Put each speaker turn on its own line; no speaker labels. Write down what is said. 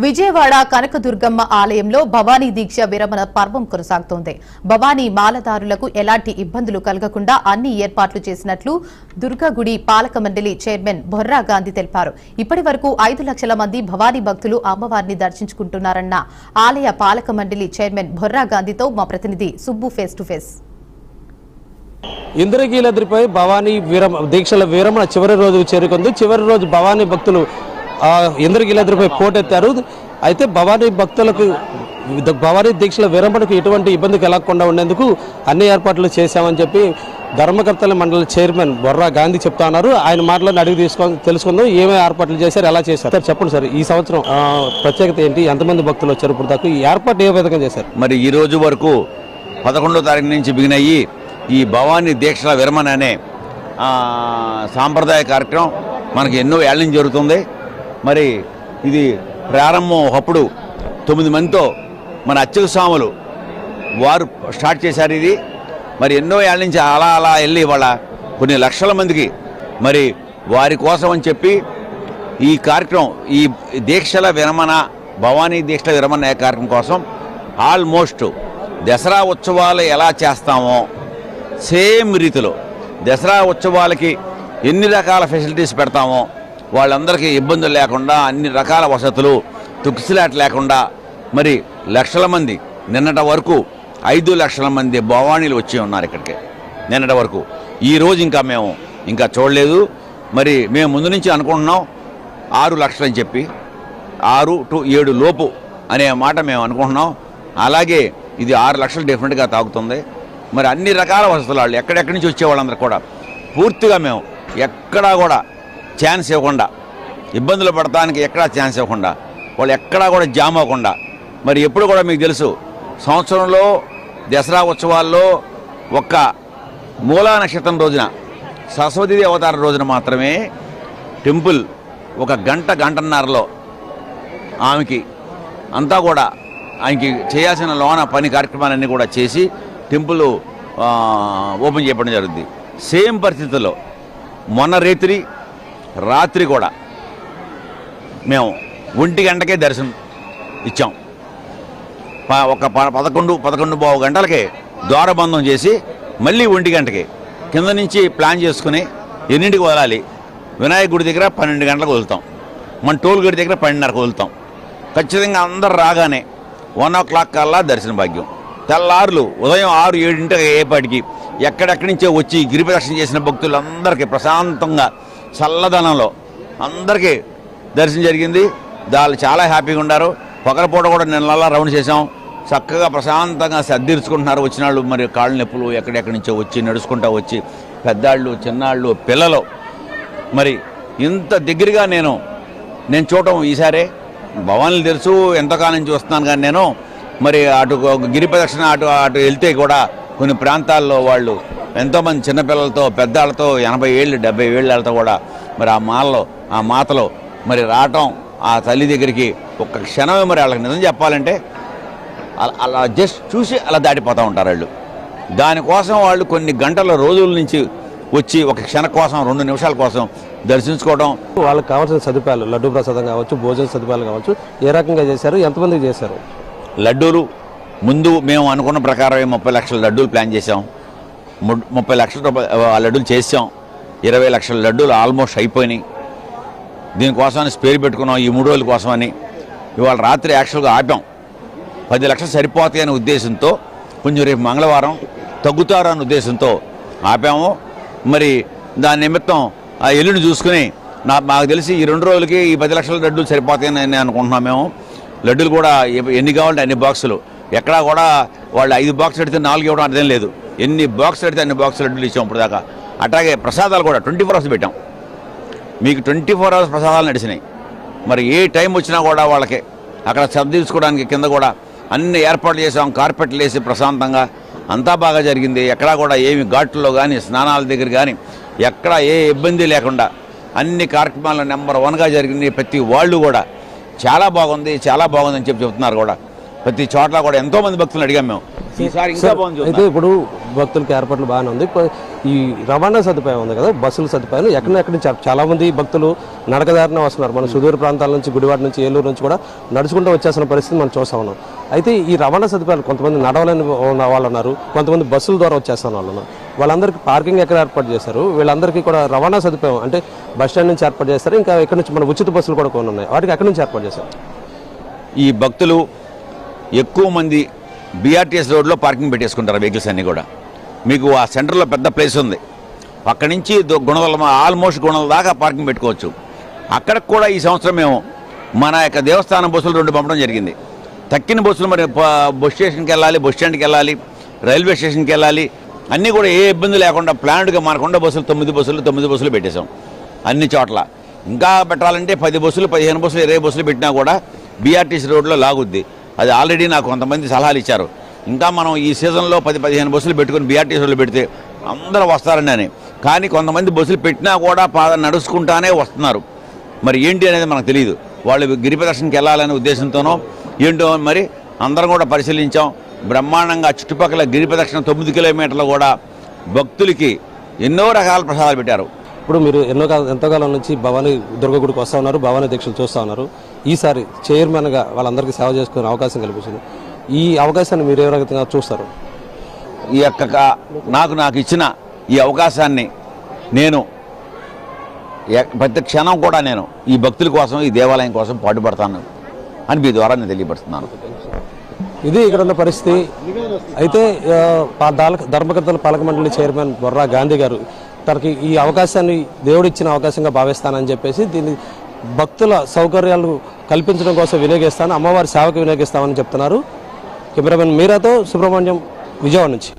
విజయవాడ కనకదుర్గమ్మ ఆలయంలో భవానీ దీక్ష విరమణ పర్వం కొనసాగుతోంది. భవానీ మాలదారులకు ఎలాంటి ఇబ్బందులు కలగకుండా అన్ని ఏర్పాట్లు చేసినట్లు దుర్గగుడి పాలక మండలి చైర్మన్ బొర్రా గాంధీ తెలిపారు. ఇప్పటి వరకు 5 లక్షల మంది భవానీ భక్తులు అమ్మవారిని దర్శించుకుంటున్నారన్న ఆలయ పాలక మండలి చైర్మన్ బొర్రా గాంధీతో మా ప్రతినిధి సుబ్బు ఫేస్ టు ఫేస్.
ఇంద్రకీలాద్రిపై భవానీ దీక్షల విరమణ చివరి రోజు చేరుకుంది. చివరి రోజు భవానీ భక్తులు ఇంద్రకీలాద్రిపై పోటెత్తారు. అయితే భవానీ భక్తులకు భవానీ దీక్షల విరమణకు ఎటువంటి ఇబ్బంది కలగకుండా ఉండేందుకు అన్ని ఏర్పాట్లు చేశామని చెప్పి ధర్మకర్తల మండలి చైర్మన్ బొర్రా గాంధీ చెప్తా ఉన్నారు. ఆయన మాటలను అడిగి తెలుసుకుందాం. ఏమేమి ఏర్పాట్లు చేశారు, ఎలా చేశారు సార్ చెప్పండి సార్. ఈ సంవత్సరం ప్రత్యేకత ఏంటి, ఎంతమంది భక్తులు వచ్చారు, ఇప్పుడు దాకా ఈ ఏర్పాటు ఏ విధంగా చేశారు?
మరి ఈ రోజు వరకు 11వ తారీఖు నుంచి బిగిన్ అయ్యి ఈ భవానీ దీక్షల విరమణ అనే సాంప్రదాయ కార్యక్రమం మనకి ఎన్నో ఏళ్ళ నుంచి జరుగుతుంది. మరి ఇది ప్రారంభం ఒకప్పుడు 9 మందితో మన అర్చక స్వాములు వారు స్టార్ట్ చేశారు. ఇది మరి ఎన్నో ఏళ్ళ నుంచి అలా అలా వెళ్ళి వాళ్ళ కొన్ని లక్షల మందికి మరి వారి కోసం అని చెప్పి ఈ కార్యక్రమం ఈ దీక్షల విరమణ భవానీ దీక్షల విరమణ కార్యక్రమం కోసం ఆల్మోస్ట్ దసరా ఉత్సవాలు ఎలా చేస్తామో సేమ్ రీతిలో దసరా ఉత్సవాలకి ఎన్ని రకాల ఫెసిలిటీస్ పెడతామో వాళ్ళందరికీ ఇబ్బందులు లేకుండా అన్ని రకాల వసతులు తుక్సిలాట లేకుండా మరి లక్షల మంది నిన్నటి వరకు 5 లక్షల మంది భవానీలు వచ్చి ఉన్నారు ఇక్కడికి నిన్నటి వరకు. ఈరోజు మేము ఇంకా చూడలేదు. మరి మేము ముందు నుంచి అనుకుంటున్నాం 6 లక్షలు అని చెప్పి 6 to 7 లోపు అనే మాట మేము అనుకుంటున్నాం. అలాగే ఇది 6 లక్షలు డెఫినెట్గా తాగుతుంది. మరి అన్ని రకాల వసతులు వాళ్ళు ఎక్కడెక్కడి నుంచి వచ్చే వాళ్ళందరూ కూడా పూర్తిగా మేము ఎక్కడా కూడా ఛాన్స్ ఇవ్వకుండా ఇబ్బందులు పడటానికి ఎక్కడా ఛాన్స్ ఇవ్వకుండా వాళ్ళు ఎక్కడా కూడా జామ్ అవ్వకుండా మరి ఎప్పుడు కూడా మీకు తెలుసు సంవత్సరంలో దసరా ఉత్సవాల్లో ఒక్క మూలా నక్షత్రం రోజున సరస్వతీదేవి అవతారం రోజున మాత్రమే టెంపుల్ ఒక గంటన్నరలో ఆమెకి అంతా కూడా ఆయనకి చేయాల్సిన లోన పని కార్యక్రమాలన్నీ కూడా చేసి టెంపుల్ ఓపెన్ చేయడం జరుగుతుంది. సేమ్ పరిస్థితుల్లో మొన్న రాత్రి కూడా మేము 1 గంటకే దర్శనం ఇచ్చాం. ఒక 11 గంటలకే ద్వారబంధం చేసి మళ్ళీ 1 గంటకి కింద నుంచి ప్లాన్ చేసుకుని ఎన్నింటికి వదలాలి. వినాయక గుడి దగ్గర 12 గంటలకు వదులుతాం, మన టోల్ గేట్ దగ్గర 12:30కు వదులుతాం. ఖచ్చితంగా అందరు రాగానే 1 o'clock కల్లా దర్శన భాగ్యం. తెల్లారులు ఉదయం 6-7 అయ్యేపాటికి ఎక్కడెక్కడి నుంచో వచ్చి గిరి ప్రదక్షిణ చేసిన భక్తులందరికీ ప్రశాంతంగా చల్లదనంలో అందరికీ దర్శనం జరిగింది. వాళ్ళు చాలా హ్యాపీగా ఉన్నారు. పొగలపూట కూడా నిన్నలా రౌండ్ చేసాం. చక్కగా ప్రశాంతంగా సర్దిర్చుకుంటున్నారు వచ్చిన వాళ్ళు. మరి కాళ్ళు నొప్పులు ఎక్కడెక్కడి నుంచో వచ్చి నడుచుకుంటూ వచ్చి పెద్దాళ్ళు చిన్నాళ్ళు పిల్లలు మరి ఇంత దగ్గరగా నేను చూడటం ఈసారే. భవానీలు తెలుసు ఎంతకాలం నుంచి వస్తున్నాను, కానీ నేను మరి అటు గిరి ప్రదక్షిణ అటు వెళ్తే కూడా కొన్ని ప్రాంతాల్లో వాళ్ళు ఎంతోమంది చిన్నపిల్లలతో పెద్దాళ్ళతో 80 ఏళ్ళు 70 ఏళ్ళతో కూడా మరి ఆ మాతలో మరి రావటం ఆ తల్లి దగ్గరికి ఒక్క క్షణమే మరి వాళ్ళకి నిజం చెప్పాలంటే అలా జస్ట్ చూసి అలా దాటిపోతూ ఉంటారు వాళ్ళు. దానికోసం వాళ్ళు కొన్ని గంటల రోజుల నుంచి వచ్చి ఒక క్షణ కోసం 2 నిమిషాల కోసం దర్శించుకోవడం.
వాళ్ళకి కావాల్సిన సదుపాయాలు లడ్డూ ప్రసాదం కావచ్చు, భోజన సదుపాయాలు కావచ్చు, ఏ రకంగా చేశారు, ఎంతమందికి చేశారు?
లడ్డూలు ముందు మేము అనుకున్న ప్రకారం 30 లక్షల లడ్డూలు ప్లాన్ చేసాం. 30 లక్షల లడ్డూలు చేసాం. 20 లక్షల లడ్డూలు ఆల్మోస్ట్ అయిపోయినాయి. దీనికోసమని స్పేర్ పెట్టుకున్నాం ఈ 3 రోజుల కోసమని. ఇవాళ రాత్రి యాక్చువల్గా ఆపాం. 10 లక్షలు సరిపోతాయి అనే ఉద్దేశంతో కొంచెం రేపు మంగళవారం తగ్గుతారు అనే ఉద్దేశంతో ఆపాము. మరి దాని నిమిత్తం ఆ ఎల్లుని చూసుకుని మాకు తెలిసి ఈ 2 రోజులకి ఈ 10 లక్షల లడ్డూలు సరిపోతాయని నేను అనుకుంటున్నాం. మేము లడ్డూలు కూడా ఎన్ని కావాలంటే అన్ని బాక్సులు, ఎక్కడా కూడా వాళ్ళు 5 బాక్సులు పెడితే 4 ఇవ్వడం అర్థం లేదు. ఎన్ని బాక్సులు పెడితే అన్ని బాక్సులు లడ్డూలు ఇచ్చాం ఇప్పుడు దాకా. అట్లాగే ప్రసాదాలు కూడా 24 hours పెట్టాం. మీకు 24 hours ప్రసాదాలు నడిచినాయి. మరి ఏ టైం వచ్చినా కూడా వాళ్ళకి అక్కడ తీసుకోవడానికి కింద కూడా అన్ని ఏర్పాట్లు చేసాం. కార్పెట్లు వేసి ప్రశాంతంగా అంతా బాగా జరిగింది. ఎక్కడా కూడా ఏమి ఘాట్లలో కానీ స్నానాల దగ్గర కానీ ఎక్కడా ఏ ఇబ్బంది లేకుండా అన్ని కార్యక్రమాలు నెంబర్ 1గా జరిగింది. ప్రతి వాళ్ళు కూడా చాలా బాగుంది అని చెప్తున్నారు కూడా. ప్రతి చోట్ల కూడా ఎంతో మంది భక్తులను అడిగాం మేము. ఈసారి ఇంకా బాగుంది.
అయితే ఇప్పుడు భక్తులకి ఏర్పాట్లు బాగానే ఉంది. ఈ రవాణా సదుపాయం ఉంది కదా, బస్సుల సదుపాయం ఎక్కడి నుంచి చాలా మంది భక్తులు నడకదారిన వస్తున్నారు. మన సుదూర ప్రాంతాల నుంచి, గుడివాడ నుంచి, ఏలూరు నుంచి కూడా నడుచుకుంటూ వచ్చేసిన పరిస్థితి మనం చూస్తా ఉన్నాం. అయితే ఈ రవాణా సదుపాయాలు కొంతమంది నడవలేని వాళ్ళు ఉన్నారు, కొంతమంది బస్సుల ద్వారా వచ్చేస్తున్న వాళ్ళు ఉన్నారు. వాళ్ళందరికీ పార్కింగ్ ఎక్కడ ఏర్పాటు చేశారు? వీళ్ళందరికీ కూడా రవాణా సదుపాయం అంటే బస్ స్టాండ్ నుంచి ఏర్పాటు చేస్తారు, ఇంకా ఎక్కడి నుంచి మన ఉచిత బస్సులు కూడా కొన్ని ఉన్నాయి, వాటికి ఎక్కడి నుంచి ఏర్పాటు చేశారు?
ఈ భక్తులు ఎక్కువ మంది బీఆర్టీఎస్ రోడ్లో పార్కింగ్ పెట్టేసుకుంటారు వెహికల్స్ అన్నీ కూడా. మీకు ఆ సెంటర్లో పెద్ద ప్లేస్ ఉంది, అక్కడి నుంచి గుణదల ఆల్మోస్ట్ గుణదల దాకా పార్కింగ్ పెట్టుకోవచ్చు. అక్కడికి కూడా ఈ సంవత్సరం మేము మన యొక్క దేవస్థానం బస్సులు 2 పంపడం జరిగింది. తక్కిన బస్సులు మరి బస్ స్టేషన్కి వెళ్ళాలి, బస్ స్టాండ్కి వెళ్ళాలి, రైల్వే స్టేషన్కి వెళ్ళాలి, అన్నీ కూడా ఏ ఇబ్బంది లేకుండా ప్లాన్డ్గా మనకుండా బస్సులు 9 బస్సులు పెట్టేశాం అన్ని చోట్ల. ఇంకా పెట్టాలంటే 10 బస్సులు, 15 బస్సులు, 20 బస్సులు పెట్టినా కూడా బీఆర్టీసీ రోడ్లో లాగుద్ది. అది ఆల్రెడీ నాకు కొంతమంది సలహాలు ఇచ్చారు. ఇంకా మనం ఈ సీజన్లో 10-15 బస్సులు పెట్టుకుని బీఆర్టీసీ రోడ్లు పెడితే అందరూ వస్తారని అని. కానీ కొంతమంది బస్సులు పెట్టినా కూడా నడుచుకుంటానే వస్తున్నారు. మరి ఏంటి అనేది మనకు తెలియదు. వాళ్ళు గిరి ప్రదర్శనకి వెళ్ళాలనే ఉద్దేశంతోనో ఏంటో మరి అందరం కూడా పరిశీలించాం. బ్రహ్మాండంగా చుట్టుపక్కల గిరి ప్రదక్షిణ 9 కిలోమీటర్లు కూడా భక్తులకి ఎన్నో రకాల ప్రసాదాలు పెట్టారు.
ఇప్పుడు మీరు ఎంతోకాలం నుంచి భవానీ దుర్గ గుడికి వస్తూ ఉన్నారు, భవానీ దీక్షలు చూస్తూ ఉన్నారు. ఈసారి చైర్మన్గా వాళ్ళందరికీ సేవ చేసుకునే అవకాశం కల్పించింది. ఈ అవకాశాన్ని మీరు ఏ రకంగా చూస్తారు?
ఈ యొక్క నాకు ఇచ్చిన ఈ అవకాశాన్ని నేను ప్రతి క్షణం కూడా నేను ఈ భక్తుల కోసం, ఈ దేవాలయం కోసం పాటుపడతాను అని మీ ద్వారా నేను తెలియపరుస్తున్నాను.
ఇది ఇక్కడ ఉన్న పరిస్థితి. అయితే ధర్మకర్తల పాలక మండలి చైర్మన్ బొర్రా గాంధీ గారు తనకి ఈ అవకాశాన్ని దేవుడిచ్చిన అవకాశంగా భావిస్తానని చెప్పేసి దీన్ని భక్తుల సౌకర్యాలు కల్పించడం కోసం వినియోగిస్తాను, అమ్మవారి సేవకు వినియోగిస్తామని చెప్తున్నారు. కెమెరామెన్ మీరాతో సుబ్రహ్మణ్యం, విజయవాడ నుంచి.